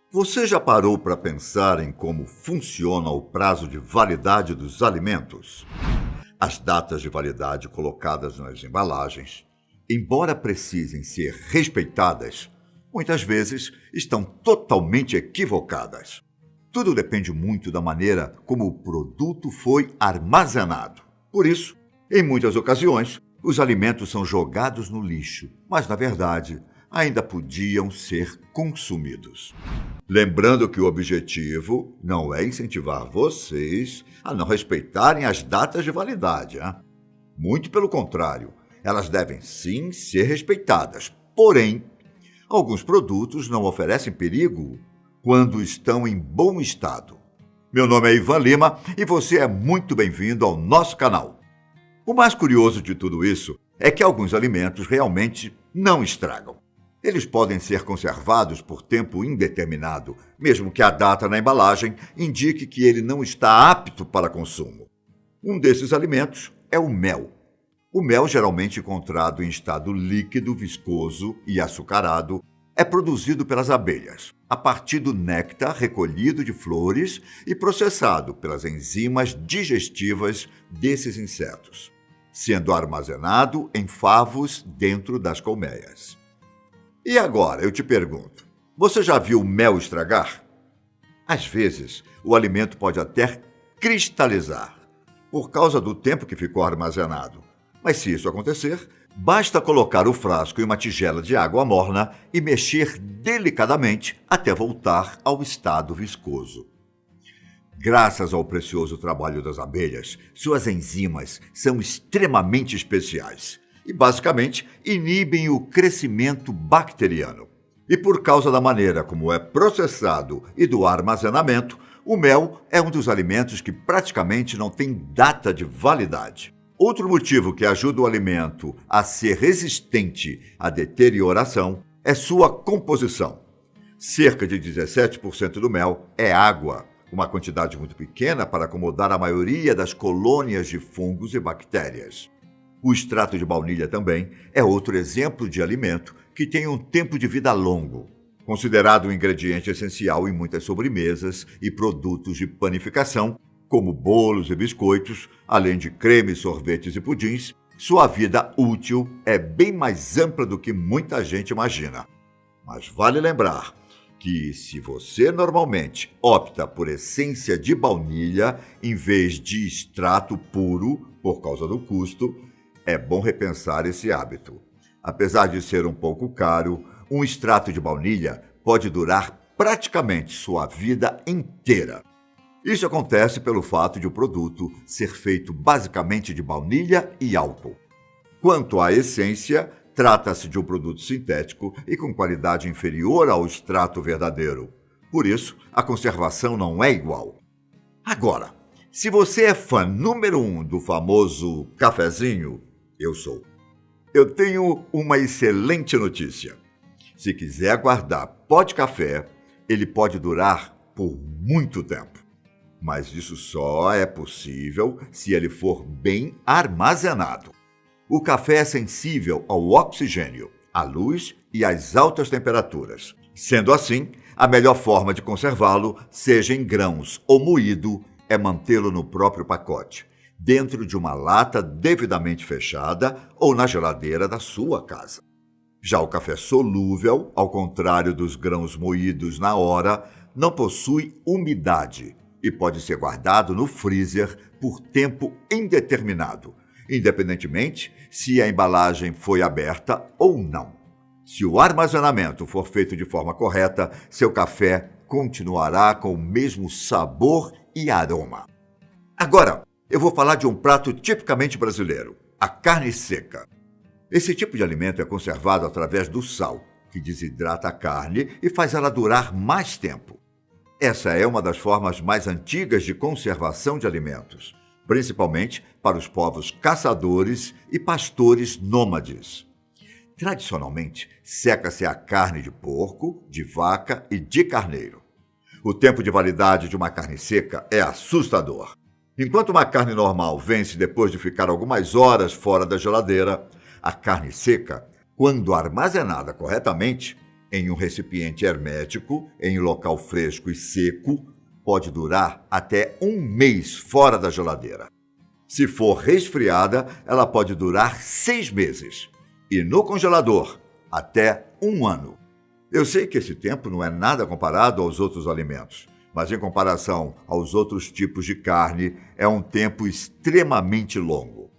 Você já parou para pensar em como funciona o prazo de validade dos alimentos? As datas de validade colocadas nas embalagens, embora precisem ser respeitadas, muitas vezes estão totalmente equivocadas. Tudo depende muito da maneira como o produto foi armazenado. Por isso, em muitas ocasiões, os alimentos são jogados no lixo, mas, na verdade, ainda podiam ser consumidos. Lembrando que o objetivo não é incentivar vocês a não respeitarem as datas de validade. Hein? Muito pelo contrário, elas devem sim ser respeitadas. Porém, alguns produtos não oferecem perigo quando estão em bom estado. Meu nome é Ivan Lima e você é muito bem-vindo ao nosso canal. O mais curioso de tudo isso é que alguns alimentos realmente não estragam. Eles podem ser conservados por tempo indeterminado, mesmo que a data na embalagem indique que ele não está apto para consumo. Um desses alimentos é o mel. O mel, geralmente encontrado em estado líquido, viscoso e açucarado, é produzido pelas abelhas, a partir do néctar recolhido de flores e processado pelas enzimas digestivas desses insetos, sendo armazenado em favos dentro das colmeias. E agora, eu te pergunto, você já viu mel estragar? Às vezes, o alimento pode até cristalizar, por causa do tempo que ficou armazenado. Mas se isso acontecer, basta colocar o frasco em uma tigela de água morna e mexer delicadamente até voltar ao estado viscoso. Graças ao precioso trabalho das abelhas, suas enzimas são extremamente especiais e, basicamente, inibem o crescimento bacteriano. E por causa da maneira como é processado e do armazenamento, o mel é um dos alimentos que praticamente não tem data de validade. Outro motivo que ajuda o alimento a ser resistente à deterioração é sua composição. Cerca de 17% do mel é água, uma quantidade muito pequena para acomodar a maioria das colônias de fungos e bactérias. O extrato de baunilha também é outro exemplo de alimento que tem um tempo de vida longo, considerado um ingrediente essencial em muitas sobremesas e produtos de panificação, como bolos e biscoitos, além de cremes, sorvetes e pudins. Sua vida útil é bem mais ampla do que muita gente imagina. Mas vale lembrar que, se você normalmente opta por essência de baunilha em vez de extrato puro por causa do custo, é bom repensar esse hábito. Apesar de ser um pouco caro, um extrato de baunilha pode durar praticamente sua vida inteira. Isso acontece pelo fato de o produto ser feito basicamente de baunilha e álcool. Quanto à essência, trata-se de um produto sintético e com qualidade inferior ao extrato verdadeiro. Por isso, a conservação não é igual. Agora, se você é fã número 1 do famoso cafezinho, eu sou. Eu tenho uma excelente notícia. Se quiser guardar pó de café, ele pode durar por muito tempo. Mas isso só é possível se ele for bem armazenado. O café é sensível ao oxigênio, à luz e às altas temperaturas. Sendo assim, a melhor forma de conservá-lo, seja em grãos ou moído, é mantê-lo no próprio pacote, dentro de uma lata devidamente fechada ou na geladeira da sua casa. Já o café solúvel, ao contrário dos grãos moídos na hora, não possui umidade e pode ser guardado no freezer por tempo indeterminado, independentemente se a embalagem foi aberta ou não. Se o armazenamento for feito de forma correta, seu café continuará com o mesmo sabor e aroma. Agora, eu vou falar de um prato tipicamente brasileiro, a carne seca. Esse tipo de alimento é conservado através do sal, que desidrata a carne e faz ela durar mais tempo. Essa é uma das formas mais antigas de conservação de alimentos, principalmente para os povos caçadores e pastores nômades. Tradicionalmente, seca-se a carne de porco, de vaca e de carneiro. O tempo de validade de uma carne seca é assustador. Enquanto uma carne normal vence depois de ficar algumas horas fora da geladeira, a carne seca, quando armazenada corretamente, Em um recipiente hermético, em um local fresco e seco, pode durar até 1 mês fora da geladeira. Se for resfriada, ela pode durar 6 meses. E no congelador, até 1 ano. Eu sei que esse tempo não é nada comparado aos outros alimentos, mas em comparação aos outros tipos de carne, é um tempo extremamente longo.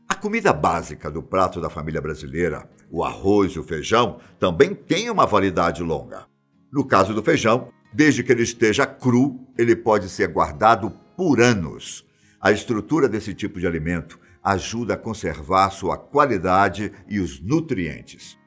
A comida básica do prato da família brasileira, o arroz e o feijão, também tem uma validade longa. No caso do feijão, desde que ele esteja cru, ele pode ser guardado por anos. A estrutura desse tipo de alimento ajuda a conservar sua qualidade e os nutrientes.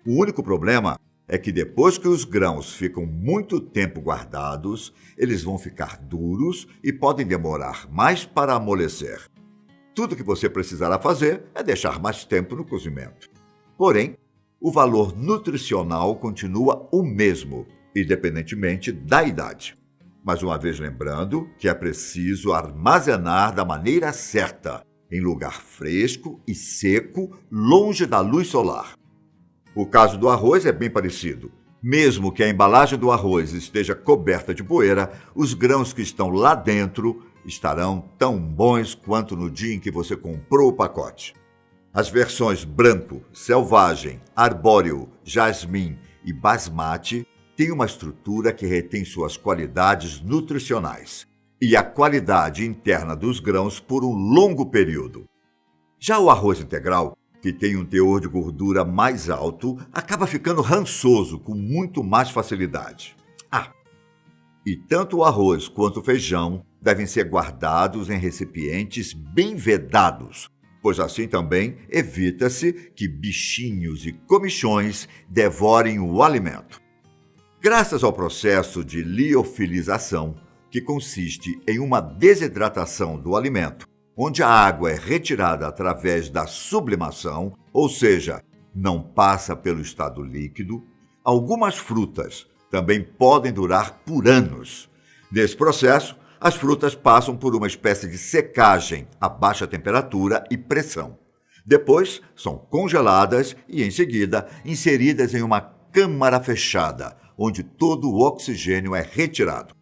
O único problema é que depois que os grãos ficam muito tempo guardados, eles vão ficar duros e podem demorar mais para amolecer. Tudo que você precisará fazer é deixar mais tempo no cozimento. Porém, o valor nutricional continua o mesmo, independentemente da idade. Mais uma vez lembrando que é preciso armazenar da maneira certa, em lugar fresco e seco, longe da luz solar. O caso do arroz é bem parecido. Mesmo que a embalagem do arroz esteja coberta de poeira, os grãos que estão lá dentro estarão tão bons quanto no dia em que você comprou o pacote. As versões branco, selvagem, arbóreo, jasmim e basmati têm uma estrutura que retém suas qualidades nutricionais e a qualidade interna dos grãos por um longo período. Já o arroz integral, que tem um teor de gordura mais alto, acaba ficando rançoso com muito mais facilidade. E tanto o arroz quanto o feijão devem ser guardados em recipientes bem vedados, pois assim também evita-se que bichinhos e comichões devorem o alimento. Graças ao processo de liofilização, que consiste em uma desidratação do alimento, onde a água é retirada através da sublimação, ou seja, não passa pelo estado líquido, algumas frutas também podem durar por anos. Nesse processo, as frutas passam por uma espécie de secagem a baixa temperatura e pressão. Depois, são congeladas e, em seguida, inseridas em uma câmara fechada, onde todo o oxigênio é retirado.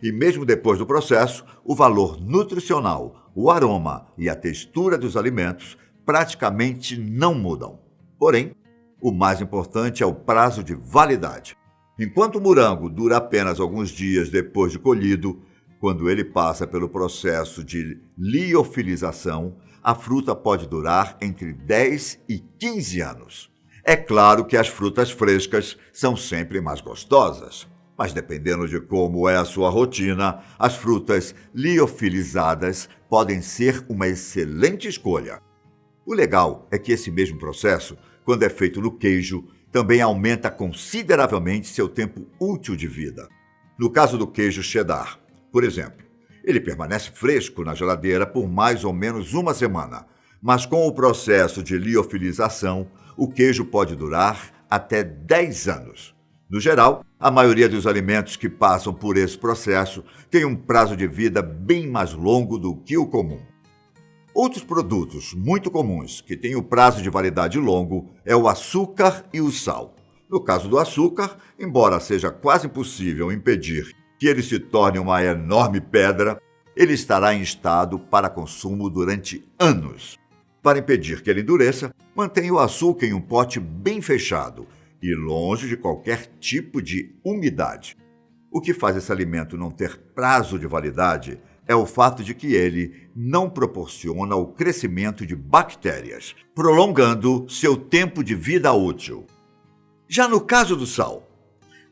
E mesmo depois do processo, o valor nutricional, o aroma e a textura dos alimentos praticamente não mudam. Porém, o mais importante é o prazo de validade. Enquanto o morango dura apenas alguns dias depois de colhido, quando ele passa pelo processo de liofilização, a fruta pode durar entre 10 e 15 anos. É claro que as frutas frescas são sempre mais gostosas, mas dependendo de como é a sua rotina, as frutas liofilizadas podem ser uma excelente escolha. O legal é que esse mesmo processo, quando é feito no queijo, também aumenta consideravelmente seu tempo útil de vida. No caso do queijo cheddar, por exemplo, ele permanece fresco na geladeira por mais ou menos 1 semana, mas com o processo de liofilização, o queijo pode durar até 10 anos. No geral, a maioria dos alimentos que passam por esse processo tem um prazo de vida bem mais longo do que o comum. Outros produtos muito comuns que têm o prazo de validade longo é o açúcar e o sal. No caso do açúcar, embora seja quase impossível impedir que ele se torne uma enorme pedra, ele estará em estado para consumo durante anos. Para impedir que ele endureça, mantenha o açúcar em um pote bem fechado e longe de qualquer tipo de umidade. O que faz esse alimento não ter prazo de validade é o fato de que ele não proporciona o crescimento de bactérias, prolongando seu tempo de vida útil. Já no caso do sal,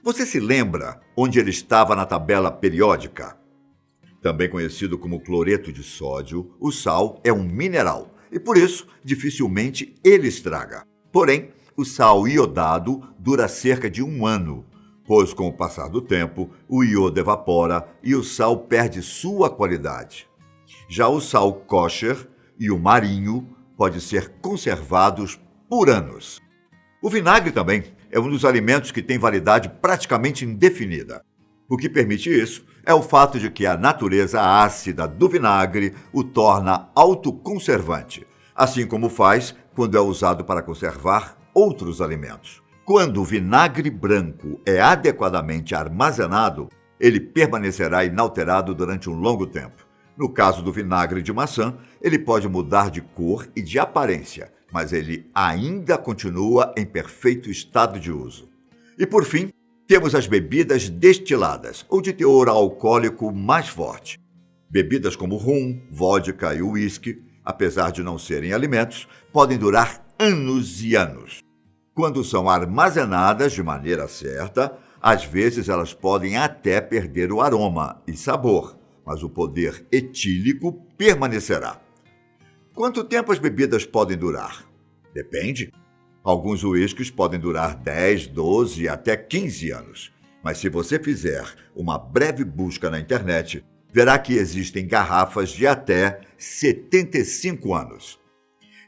você se lembra onde ele estava na tabela periódica? Também conhecido como cloreto de sódio, o sal é um mineral e, por isso, dificilmente ele estraga. Porém, o sal iodado dura cerca de 1 ano, pois com o passar do tempo, o iodo evapora e o sal perde sua qualidade. Já o sal kosher e o marinho podem ser conservados por anos. O vinagre também é um dos alimentos que tem validade praticamente indefinida. O que permite isso é o fato de que a natureza ácida do vinagre o torna autoconservante, assim como faz quando é usado para conservar outros alimentos. Quando o vinagre branco é adequadamente armazenado, ele permanecerá inalterado durante um longo tempo. No caso do vinagre de maçã, ele pode mudar de cor e de aparência, mas ele ainda continua em perfeito estado de uso. E por fim, temos as bebidas destiladas, ou de teor alcoólico mais forte. Bebidas como rum, vodka e uísque, apesar de não serem alimentos, podem durar anos e anos. Quando são armazenadas de maneira certa, às vezes elas podem até perder o aroma e sabor, mas o poder etílico permanecerá. Quanto tempo as bebidas podem durar? Depende. Alguns uísques podem durar 10, 12 e até 15 anos. Mas se você fizer uma breve busca na internet, verá que existem garrafas de até 75 anos.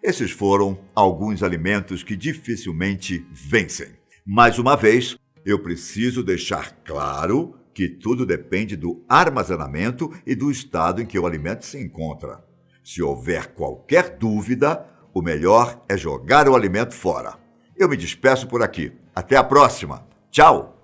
Esses foram alguns alimentos que dificilmente vencem. Mais uma vez, eu preciso deixar claro que tudo depende do armazenamento e do estado em que o alimento se encontra. Se houver qualquer dúvida, o melhor é jogar o alimento fora. Eu me despeço por aqui. Até a próxima. Tchau!